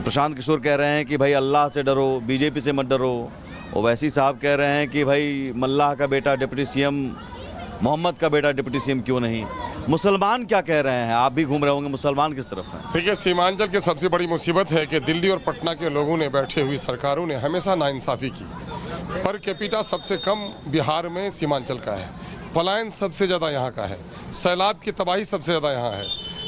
प्रशांत किशोर कह रहे हैं कि भाई अल्लाह से डरो, बीजेपी से मत डरो। ओवैसी साहब कह रहे हैं कि भाई मल्लाह का बेटा डिप्टी सीएम, मोहम्मद का बेटा डिप्टी सीएम क्यों नहीं। मुसलमान क्या कह रहे हैं? आप भी घूम रहे होंगे, मुसलमान किस तरफ हैं? देखिए, सीमांचल की सबसे बड़ी मुसीबत है कि दिल्ली और पटना के लोगों ने, बैठे हुई सरकारों ने हमेशा नाइंसाफ़ी की। पर कैपिटा सबसे कम बिहार में सीमांचल का है, पलायन सबसे ज़्यादा यहाँ का है, सैलाब की तबाही सबसे ज़्यादा यहाँ है,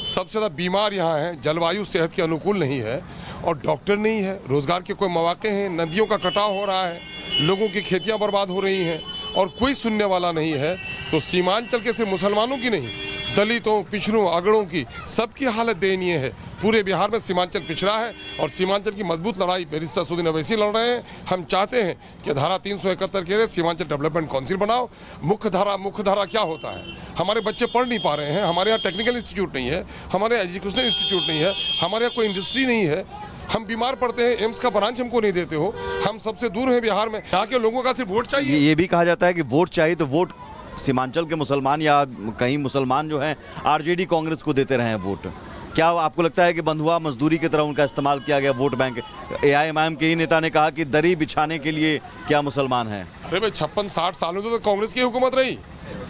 सबसे ज़्यादा बीमार यहाँ है, जलवायु सेहत के अनुकूल नहीं है और डॉक्टर नहीं है, रोज़गार के कोई मौके हैं, नदियों का कटाव हो रहा है, लोगों की खेतियाँ बर्बाद हो रही हैं और कोई सुनने वाला नहीं है। तो सीमांचल के सिर्फ मुसलमानों की नहीं, दलितों, पिछड़ों, अगड़ों की सबकी हालत दयनीय है। पूरे बिहार में सीमांचल पिछड़ा है और सीमांचल की मजबूत लड़ाई बैरिस्टर सुदीन ओवैसी लड़ रहे हैं। हम चाहते हैं कि धारा 371 के सीमांचल डेवलपमेंट काउंसिल बनाओ। मुख्य धारा क्या होता है? हमारे बच्चे पढ़ नहीं पा रहे हैं, हमारे यहाँ टेक्निकल इंस्टीट्यूट नहीं है, हमारे यहाँ एजुकेशनल इंस्टीट्यूट नहीं है, हमारे यहाँ कोई इंडस्ट्री नहीं है, हम बीमार पड़ते हैं, एम्स का ब्रांच हमको नहीं देते हो, हम सबसे दूर हैं बिहार में। यहाँ के लोगों का सिर्फ वोट चाहिए। ये भी कहा जाता है कि वोट चाहिए तो वोट सीमांचल के मुसलमान या कहीं मुसलमान जो हैं आरजेडी कांग्रेस को देते रहे हैं वोट। क्या आपको लगता है कि बंधुआ मजदूरी की तरह उनका इस्तेमाल किया गया वोट बैंक? एआईएमआईएम के ही नेता ने कहा कि दरी बिछाने के लिए क्या मुसलमान हैं? अरे भाई, 56-60 सालों तो कांग्रेस की हुकूमत रही,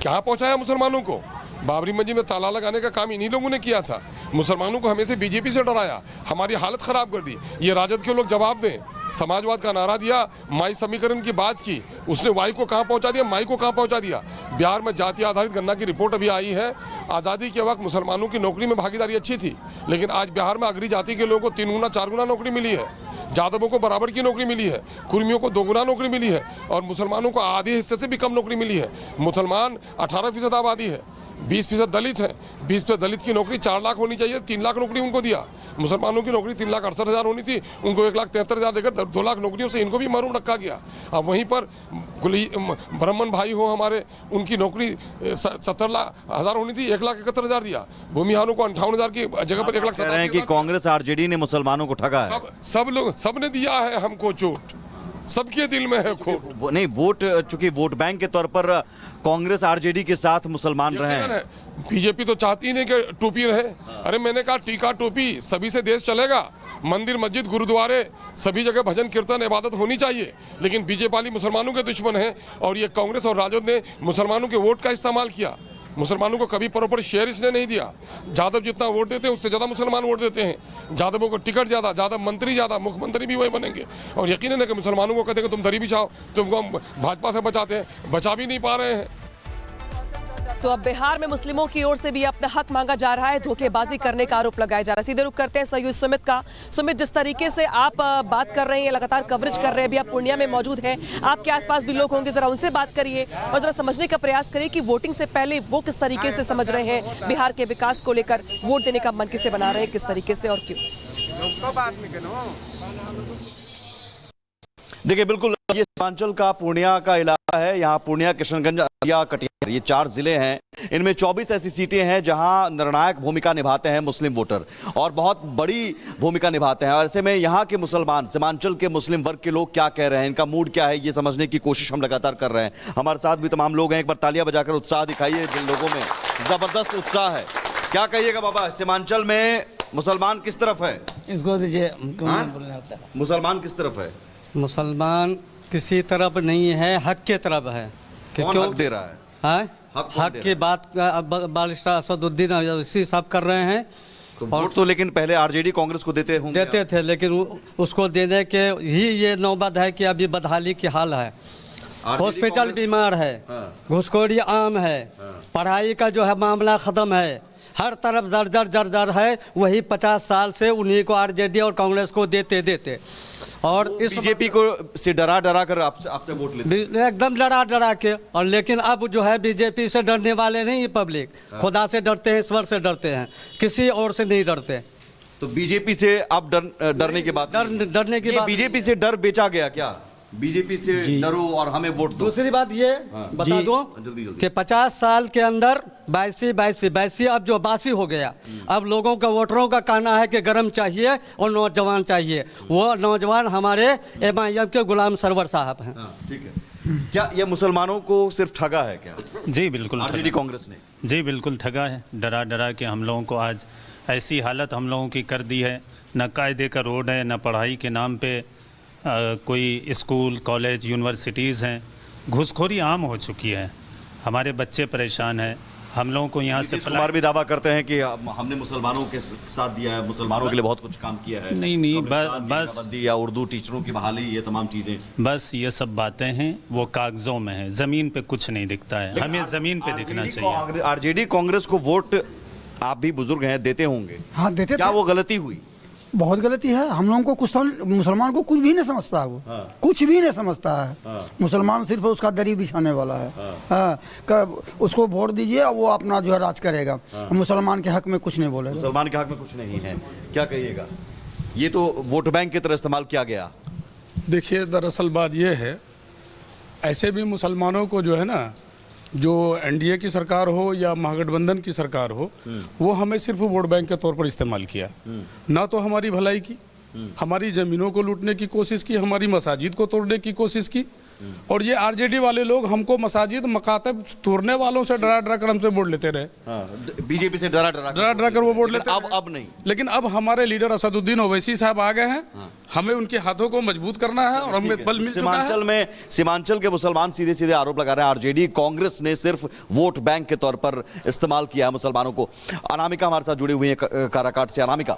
क्या पहुंचाया मुसलमानों को? बाबरी मस्जिद में ताला लगाने का काम इन्हीं लोगों ने किया था। मुसलमानों को हमेशा बीजेपी से डराया, हमारी हालत खराब कर दी। ये राजद के लोग जवाब दें। समाजवाद का नारा दिया, माई समीकरण की बात की, उसने वाई को कहाँ पहुँचा दिया, माई को कहाँ पहुँचा दिया। बिहार में जाति आधारित गणना की रिपोर्ट अभी आई है। आज़ादी के वक्त मुसलमानों की नौकरी में भागीदारी अच्छी थी, लेकिन आज बिहार में अगरी जाति के लोगों को 3 गुना 4 गुना नौकरी मिली है, जादवों को बराबर की नौकरी मिली है, कुर्मियों को 2 गुना नौकरी मिली है और मुसलमानों को आधे हिस्से से भी कम नौकरी मिली है। मुसलमान 18% आबादी है, 20% दलित है। 20% दलित की नौकरी 4 लाख होनी चाहिए, 3 लाख नौकरी उनको दिया। मुसलमानों की नौकरी 3,68,000 होनी थी, उनको 1,73,000 देकर 2 लाख नौकरियों से इनको भी महरूम रखा गया। अब वहीं पर ब्राह्मण भाई हो हमारे, उनकी नौकरी 70,000 होनी थी, 1,71,000 दिया। भूमिहारों को 58,000 की जगह पर 1,70,000 कि कांग्रेस आरजेडी ने मुसलमानों को ठगा है। सब ने दिया है हमको चोट, सबके दिल में है खोट। नहीं, वोट चूंकि वोट बैंक के तौर पर कांग्रेस आरजेडी के साथ मुसलमान रहे हैं। बीजेपी तो चाहती नहीं कि टोपी रहे। अरे मैंने कहा टीका टोपी सभी से देश चलेगा, मंदिर मस्जिद गुरुद्वारे सभी जगह भजन कीर्तन इबादत होनी चाहिए, लेकिन बीजेपी वाली मुसलमानों के दुश्मन है और ये कांग्रेस और राजद ने मुसलमानों के वोट का इस्तेमाल किया। मुसलमानों को कभी प्रॉपर शेयर इसने नहीं दिया। जादव जितना वोट देते हैं उससे ज़्यादा मुसलमान वोट देते हैं। जादवों को टिकट ज़्यादा, जादव मंत्री ज़्यादा, मुख्यमंत्री भी वही बनेंगे। और यकीनन है कि मुसलमानों को कहते हैं कि तुम दरी बिछाओ, तुमको हम भाजपा से बचाते हैं, बचा भी नहीं पा रहे हैं। तो अब बिहार में मुस्लिमों की ओर से भी अपना हक मांगा जा रहा है, धोखेबाजी करने का आरोप लगाया जा रहा है। सीधे रुख करते हैं सहयोगी सुमित का। सुमित, जिस तरीके से आप बात कर रहे हैं, लगातार कवरेज कर रहे हैं, अभी आप पूर्णिया में मौजूद हैं, आपके आसपास भी लोग होंगे, जरा उनसे बात करिए और जरा समझने का प्रयास करिए कि वोटिंग से पहले वो किस तरीके से समझ रहे हैं बिहार के विकास को लेकर, वोट देने का मन किसे बना रहे हैं, किस तरीके से और क्यों। देखिए, बिल्कुल ये सीमांचल का पूर्णिया का इलाका है। यहाँ पूर्णिया, किशनगंज, अररिया, कटिहार, ये 4 जिले हैं। इनमें 24 ऐसी सीटें हैं जहां निर्णायक भूमिका निभाते हैं मुस्लिम वोटर और बहुत बड़ी भूमिका निभाते हैं। और ऐसे में यहाँ के मुसलमान, सीमांचल के मुस्लिम वर्ग के लोग क्या कह रहे हैं, इनका मूड क्या है, ये समझने की कोशिश हम लगातार कर रहे हैं। हमारे साथ भी तमाम लोग हैं। एक बार तालियां बजाकर उत्साह दिखाइए, जिन लोगों में जबरदस्त उत्साह है। क्या कहिएगा बाबा, सीमांचल में मुसलमान किस तरफ है? इसको दीजिए। मुसलमान किस तरफ है? मुसलमान किसी तरफ नहीं है, हक के तरफ है। कौन हक दे रहा है? हक की बात बारिस्टर असदुद्दीन ओवैसी साहब कर रहे हैं। तो वोट तो लेकिन पहले आरजेडी कांग्रेस को देते थे, लेकिन उसको देने के ही ये नौबत है कि अभी बदहाली की हाल है। हॉस्पिटल बीमार है, घुसखोरी आम है, पढ़ाई का जो है मामला ख़त्म है, हर तरफ जर्जर है। वही 50 साल से उन्हीं को आरजेडी और कांग्रेस को देते और इस बीजेपी को से डरा कर आपसे वोट लेते, एकदम डरा के। और लेकिन अब जो है बीजेपी से डरने वाले नहीं, पब्लिक खुदा से डरते हैं, ईश्वर से डरते हैं, किसी और से नहीं डरते। तो बीजेपी से अब डरने की बात, डरने की बात, बीजेपी से डर बेचा गया क्या? बीजेपी से डरो और हमें वोट दो। दूसरी बात ये बता दो कि 50 साल के अंदर 82 अब जो 82 हो गया। अब लोगों का, वोटरों का कहना है कि गरम चाहिए और नौजवान चाहिए। वो नौजवान हमारे एमआईएम के गुलाम सरवर साहब हैं। ठीक है। क्या ये मुसलमानों को सिर्फ ठगा है क्या? जी बिल्कुल, आरजेडी कांग्रेस ने जी बिल्कुल ठगा है। डरा के हम लोगों को आज ऐसी हालत हम लोगों की कर दी है न कायदे का रोड है, न पढ़ाई के नाम पे कोई स्कूल कॉलेज यूनिवर्सिटीज़ हैं। घूसखोरी आम हो चुकी है, हमारे बच्चे परेशान हैं। हम लोगों को यहाँ से नीतीश कुमार भी दावा करते हैं कि हमने मुसलमानों के साथ दिया है, मुसलमानों के लिए बहुत कुछ काम किया है। नहीं बस या उर्दू टीचरों की बहाली, ये तमाम चीजें बस ये सब बातें हैं, वो कागजों में है, ज़मीन पे कुछ नहीं दिखता है। हमें ज़मीन पे दिखना चाहिए। आरजेडी कांग्रेस को वोट, आप भी बुजुर्ग हैं, देते होंगे। हाँ देते क्या थे। वो गलती हुई? बहुत गलती है। हम लोगों को कुछ मुसलमान को कुछ भी नहीं समझता है वो। कुछ भी नहीं समझता है। मुसलमान सिर्फ उसका दरी बिछाने वाला है। उसको वोट दीजिए, वो अपना जो है राज करेगा। मुसलमान के हक में कुछ नहीं बोलेगा। मुसलमान के हक में कुछ नहीं है, क्या कहिएगा? ये तो वोट बैंक की तरह इस्तेमाल किया गया। देखिए, दरअसल बात यह है, ऐसे भी मुसलमानों को जो है ना, जो एनडीए की सरकार हो या महागठबंधन की सरकार हो, वो हमें सिर्फ वोट बैंक के तौर पर इस्तेमाल किया। ना तो हमारी भलाई की, हमारी ज़मीनों को लूटने की कोशिश की, हमारी मसाजिद को तोड़ने की कोशिश की। और ये आरजेडी वाले लोग हमको मसाजिद मकातब तोड़ने वालों से डरा डरा कर हमसे वोट लेते रहे। बीजेपी से डरा कर वो वोट लेते। अब नहीं। लेकिन अब हमारे लीडर असदुद्दीन ओवैसी साहब आ गए हैं। हमें उनके हाथों को मजबूत करना है और हमें बल मिल चुका है। सीमांचल के मुसलमान सीधे सीधे आरोप लगा रहे हैं, आरजेडी कांग्रेस ने सिर्फ वोट बैंक के तौर पर इस्तेमाल किया है मुसलमानों को। अनामिका हमारे साथ जुड़ी हुई है काराकाट से। अनामिका,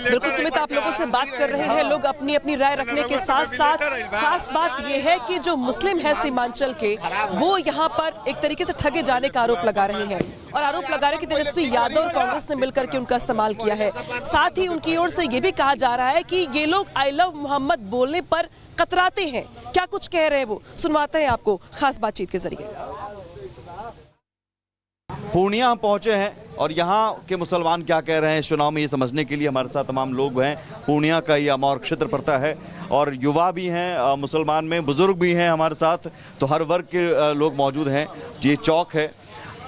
बिल्कुल सुमित, आप लोगों से बात कर रहे हैं। लोग अपनी अपनी राय रखने के साथ साथ खास बात यह है कि जो मुस्लिम है सीमांचल के, वो यहाँ पर एक तरीके से ठगे जाने का आरोप लगा रहे हैं और आरोप लगा रहे हैं कि तेजस्वी यादव और कांग्रेस ने मिलकर के उनका इस्तेमाल किया है। साथ ही उनकी ओर से ये भी कहा जा रहा है कि ये लोग आई लव मोहम्मद बोलने पर कतराते हैं। क्या कुछ कह रहे हैं वो, सुनवाते हैं आपको खास बातचीत के जरिए। पूर्णिया हम पहुंचे हैं और यहाँ के मुसलमान क्या कह रहे हैं इस चुनाव में, ये समझने के लिए हमारे साथ तमाम लोग हैं। पूर्णिया का ये अमौर क्षेत्र पड़ता है और युवा भी हैं मुसलमान में, बुजुर्ग भी हैं हमारे साथ, तो हर वर्ग के लोग मौजूद हैं। ये चौक है।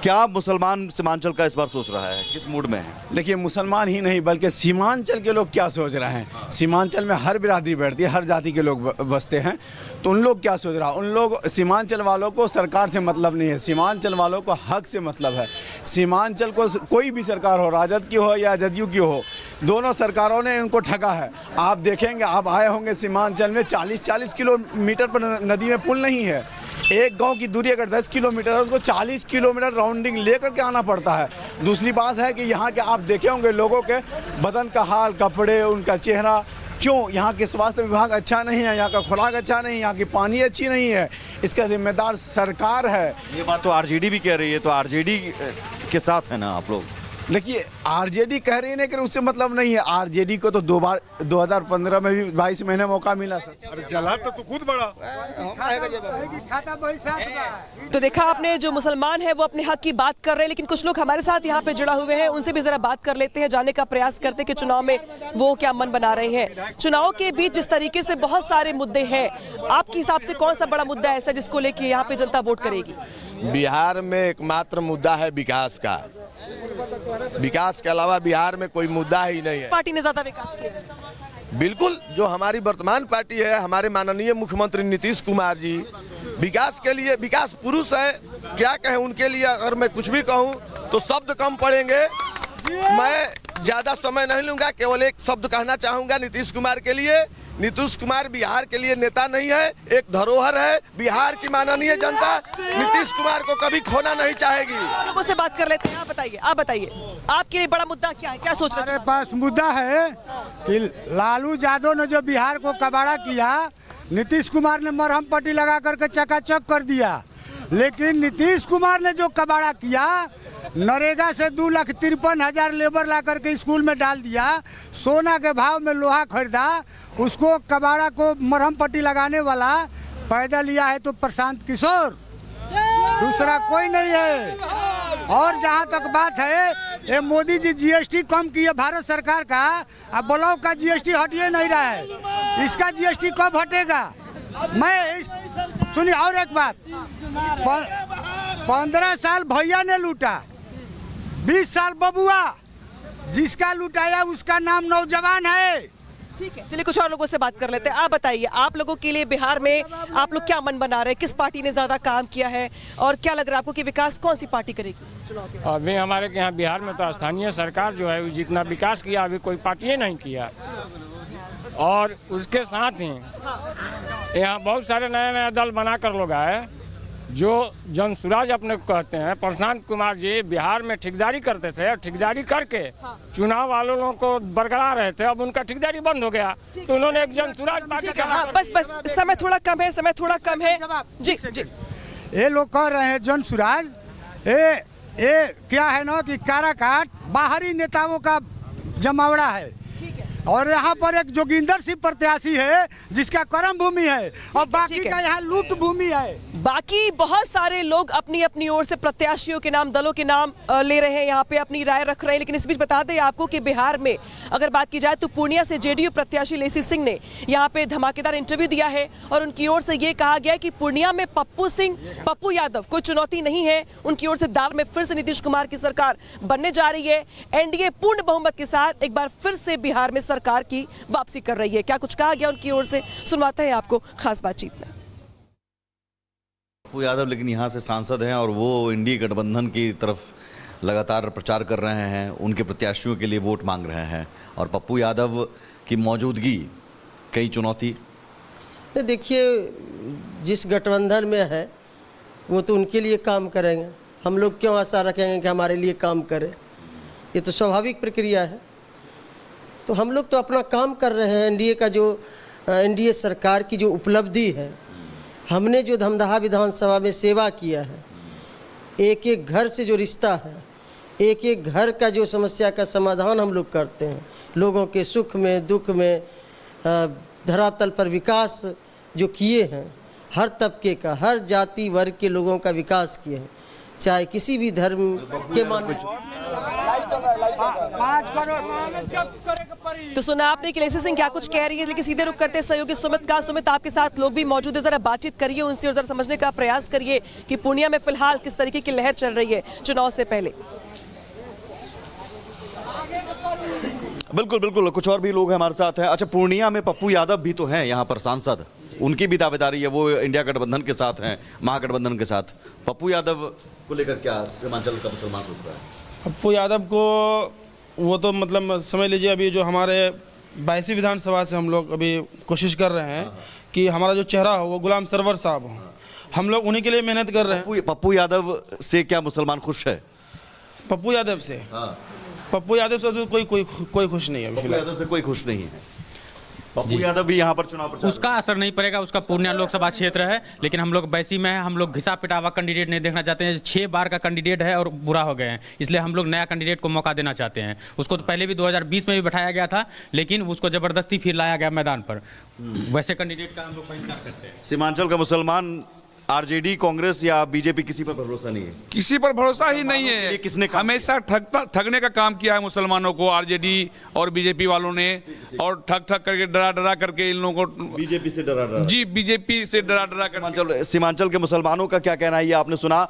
क्या मुसलमान सीमांचल का इस बार सोच रहा है, किस मूड में है? देखिए, मुसलमान ही नहीं बल्कि सीमांचल के लोग क्या सोच रहे हैं। सीमांचल में हर बिरादरी बैठती है, हर जाति के लोग बसते हैं, तो उन लोग क्या सोच रहा है? उन लोग, सीमांचल वालों को सरकार से मतलब नहीं है, सीमांचल वालों को हक से मतलब है। सीमांचल को कोई भी सरकार हो, राजद की हो या जदयू की हो, दोनों सरकारों ने इनको ठगा है। आप देखेंगे, आप आए होंगे सीमांचल में, 40-40 किलोमीटर पर नदी में पुल नहीं है। एक गांव की दूरी अगर 10 किलोमीटर है, उसको 40 किलोमीटर राउंडिंग लेकर के आना पड़ता है। दूसरी बात है कि यहाँ के आप देखे होंगे लोगों के बदन का हाल, कपड़े, उनका चेहरा, क्यों? यहाँ के स्वास्थ्य विभाग अच्छा नहीं है, यहाँ का खुराक अच्छा नहीं है, यहाँ की पानी अच्छी नहीं है। इसका जिम्मेदार सरकार है। ये बात तो आरजेडी भी कह रही है, तो आरजेडी के साथ है ना आप लोग? देखिए, आरजेडी कह रही है, लेकिन उससे मतलब नहीं है। आरजेडी को तो 2 बार 2015 में भी 22 महीने मौका मिला सर। अरे जला तो खुद बड़ा। तो देखा आपने, जो मुसलमान है वो अपने हक की बात कर रहे हैं, लेकिन कुछ लोग हमारे साथ यहाँ पे जुड़ा हुए हैं, उनसे भी जरा बात कर लेते हैं, जानने का प्रयास करते हैं कि चुनाव में वो क्या मन बना रहे हैं। चुनाव के बीच जिस तरीके से बहुत सारे मुद्दे हैं, आपके हिसाब से कौन सा बड़ा मुद्दा ऐसा जिसको लेके यहाँ पे जनता वोट करेगी? बिहार में एकमात्र मुद्दा है विकास का। विकास के अलावा बिहार में कोई मुद्दा ही नहीं है। पार्टी ने ज्यादा विकास किया? बिल्कुल, जो हमारी वर्तमान पार्टी है, हमारे माननीय मुख्यमंत्री नीतीश कुमार जी विकास के लिए, विकास पुरुष है, क्या कहें उनके लिए। अगर मैं कुछ भी कहूं तो शब्द कम पड़ेंगे। मैं ज्यादा समय नहीं लूंगा, केवल एक शब्द कहना चाहूंगा नीतीश कुमार के लिए। नीतीश कुमार बिहार के लिए नेता नहीं है, एक धरोहर है। बिहार की माननीय जनता नीतीश कुमार को कभी खोना नहीं चाहेगी। लोगों से बात कर लेते हैं। आप बताइए आपके लिए बड़ा मुद्दा क्या है, क्या सोच रहे हैं? हमारे पास मुद्दा है कि लालू यादव ने जो बिहार को कबाड़ा किया, नीतीश कुमार ने मरहम पट्टी लगा करके चकाचक कर दिया। लेकिन नीतीश कुमार ने जो कबाड़ा किया, नरेगा से 2,53,000 लेबर ला करके स्कूल में डाल दिया, सोना के भाव में लोहा खरीदा, उसको कबाड़ा को मरहम पट्टी लगाने वाला पैदा लिया है तो प्रशांत किशोर, दूसरा कोई नहीं है। और जहाँ तक बात है, ये मोदी जी जीएसटी कम किए भारत सरकार का, अब ब्लॉक का जीएसटी हटिए नहीं रहा है, इसका जीएसटी कब हटेगा? सुनिए, और एक बात, 15 साल भैया ने लूटा, 20 साल बबुआ, जिसका लुटाया उसका नाम नौजवान है। ठीक है, चलिए कुछ और लोगों से बात कर लेते हैं। आप बताइए, आप लोगों के लिए बिहार में आप लोग क्या मन बना रहे हैं? किस पार्टी ने ज्यादा काम किया है और क्या लग रहा है आपको कि विकास कौन सी पार्टी करेगी चुनाव के? अभी हमारे यहाँ बिहार में तो स्थानीय सरकार जो है जितना विकास किया अभी कोई पार्टी नहीं किया। और उसके साथ ही यहाँ बहुत सारे नए नए दल बनाकर लोग आए जो जनसुराज अपने को कहते हैं। प्रशांत कुमार जी बिहार में ठेकेदारी करते थे, ठेकेदारी करके चुनाव वालों को बरकरार रहे थे, अब उनका ठेकेदारी बंद हो गया तो उन्होंने एक जनसुराज पार्टी का। हाँ, बस समय थोड़ा कम है, समय थोड़ा कम है। जी जी, ये लोग कह रहे हैं जन सुराज, ये क्या है ना कि काराकाट बाहरी नेताओं का जमावड़ा है और यहाँ पर एक जोगिंदर सिंह प्रत्याशी है जिसका कर्म भूमि है और बाकी का यहाँ लूट भूमि है। बाकी बहुत सारे लोग अपनी अपनी ओर से प्रत्याशियों के नाम, दलों के नाम ले रहे हैं, यहाँ पे अपनी राय रख रहे हैं। लेकिन इस बीच बता दें आपको कि बिहार में अगर बात की जाए तो पूर्णिया से जेडीयू प्रत्याशी लेसी सिंह ने यहाँ पे धमाकेदार इंटरव्यू दिया है और उनकी ओर से ये कहा गया है कि पूर्णिया में पप्पू यादव कोई चुनौती नहीं है। उनकी ओर से दाल में फिर से नीतीश कुमार की सरकार बनने जा रही है। एनडीए पूर्ण बहुमत के साथ एक बार फिर से बिहार में सरकार की वापसी कर रही है। क्या कुछ कहा गया उनकी ओर से, सुनवाते हैं आपको खास बातचीत में। पप्पू यादव लेकिन यहाँ से सांसद हैं और वो इंडी गठबंधन की तरफ लगातार प्रचार कर रहे हैं, उनके प्रत्याशियों के लिए वोट मांग रहे हैं और पप्पू यादव की मौजूदगी कई चुनौती। देखिए, जिस गठबंधन में है वो तो उनके लिए काम करेंगे, हम लोग क्यों आशा रखेंगे कि हमारे लिए काम करें? ये तो स्वाभाविक प्रक्रिया है। तो हम लोग तो अपना काम कर रहे हैं। एनडीए का जो एनडीए सरकार की जो उपलब्धि है, हमने जो धमदाहा विधानसभा में सेवा किया है, एक एक घर से जो रिश्ता है, एक एक घर का जो समस्या का समाधान हम लोग करते हैं, लोगों के सुख में दुख में धरातल पर विकास जो किए हैं, हर तबके का, हर जाति वर्ग के लोगों का विकास किए हैं, चाहे किसी भी धर्म के मान। तो सुना आपने कि लेसी सिंह क्या कुछ कह रही है, लेकिन सीधे रुख करते हैं सहयोगी सुमित का। सुमित, आपके साथ लोग भी मौजूद है, जरा बातचीत करिए उनसे और जरा समझने का प्रयास करिए कि पूर्णिया में फिलहाल किस तरीके की लहर चल रही है चुनाव से पहले। बिल्कुल बिल्कुल, कुछ और भी लोग हमारे साथ हैं। अच्छा, पूर्णिया में पप्पू यादव भी तो हैं यहाँ पर सांसद, उनकी भी दावेदारी है, वो इंडिया गठबंधन के साथ हैं, महागठबंधन के साथ। पप्पू यादव को लेकर क्या सीमांचल का मुसलमान सोच रहा है? पप्पू यादव को वो तो मतलब समझ लीजिए, अभी जो हमारे 22वीं विधानसभा से हम लोग अभी कोशिश कर रहे हैं कि हमारा जो चेहरा हो वो गुलाम सरवर साहब हो, हम लोग उन्हीं के लिए मेहनत कर रहे हैं। पप्पू यादव से क्या मुसलमान खुश है? पप्पू यादव से? पप्पू यादव से तो कोई खुश नहीं है। पप्पू यादव से कोई खुश नहीं है। पप्पू यादव भी यहाँ पर चुनाव प्रचार, उसका असर नहीं पड़ेगा, उसका पूर्णिया लोकसभा क्षेत्र है, लेकिन हम लोग बैसी में हैं, हम लोग घिसा पिटावा कैंडिडेट नहीं देखना चाहते हैं। 6 बार का कैंडिडेट है और बुरा हो गए हैं, इसलिए हम लोग नया कैंडिडेट को मौका देना चाहते हैं। उसको तो पहले भी 2020 में भी बैठाया गया था, लेकिन उसको जबरदस्ती फिर लाया गया मैदान पर। वैसे कैंडिडेट का हम लोग बहिष्कार करते हैं। सीमांचल का मुसलमान आरजेडी, कांग्रेस या बीजेपी, किसी पर भरोसा नहीं है? किसी पर भरोसा ही नहीं है। किसने हमेशा ठगने का काम किया है मुसलमानों को, आरजेडी और बीजेपी वालों ने, और ठग करके डरा करके इन लोगों को बीजेपी से डरा जी, बीजेपी से डरा कर। सीमांचल के मुसलमानों का क्या कहना है, ये आपने सुना।